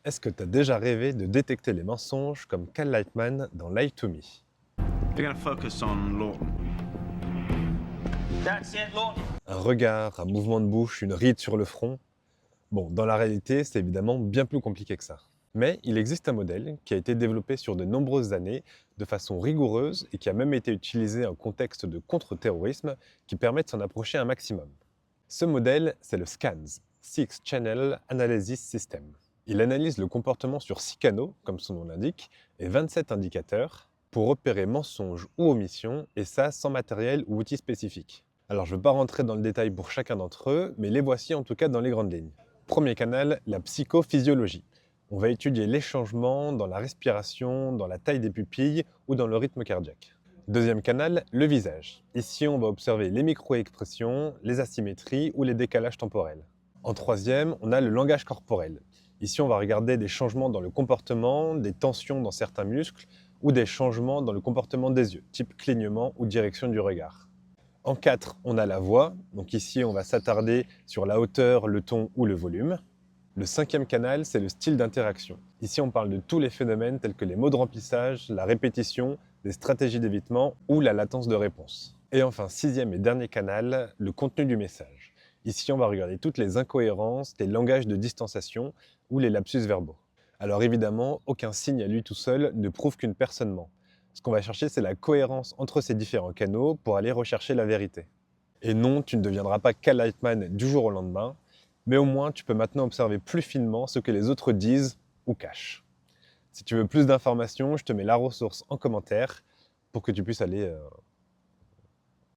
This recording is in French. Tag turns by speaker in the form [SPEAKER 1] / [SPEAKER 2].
[SPEAKER 1] Est-ce que tu as déjà rêvé de détecter les mensonges comme Cal Lightman dans Lie to Me?
[SPEAKER 2] They're going to focus on Lawton.
[SPEAKER 3] That's it, Lawton.
[SPEAKER 1] Un regard, un mouvement de bouche, une ride sur le front? Bon, dans la réalité, c'est évidemment bien plus compliqué que ça. Mais il existe un modèle qui a été développé sur de nombreuses années de façon rigoureuse et qui a même été utilisé en contexte de contre-terrorisme qui permet de s'en approcher un maximum. Ce modèle, c'est le SCANS, Six Channel Analysis System. Il analyse le comportement sur 6 canaux, comme son nom l'indique, et 27 indicateurs pour repérer mensonges ou omissions, et ça sans matériel ou outil spécifique. Alors je ne veux pas rentrer dans le détail pour chacun d'entre eux, mais les voici en tout cas dans les grandes lignes. Premier canal, la psychophysiologie. On va étudier les changements dans la respiration, dans la taille des pupilles ou dans le rythme cardiaque. Deuxième canal, le visage. Ici, on va observer les micro-expressions, les asymétries ou les décalages temporels. En troisième, on a le langage corporel. Ici, on va regarder des changements dans le comportement, des tensions dans certains muscles ou des changements dans le comportement des yeux, type clignement ou direction du regard. En 4, on a la voix. Donc ici, on va s'attarder sur la hauteur, le ton ou le volume. Le cinquième canal, c'est le style d'interaction. Ici, on parle de tous les phénomènes tels que les mots de remplissage, la répétition, les stratégies d'évitement ou la latence de réponse. Et enfin, sixième et dernier canal, le contenu du message. Ici, on va regarder toutes les incohérences, les langages de distanciation ou les lapsus verbaux. Alors évidemment, aucun signe à lui tout seul ne prouve qu'une personne ment. Ce qu'on va chercher, c'est la cohérence entre ces différents canaux pour aller rechercher la vérité. Et non, tu ne deviendras pas Cal Lightman du jour au lendemain, mais au moins tu peux maintenant observer plus finement ce que les autres disent ou cachent. Si tu veux plus d'informations, je te mets la ressource en commentaire pour que tu puisses aller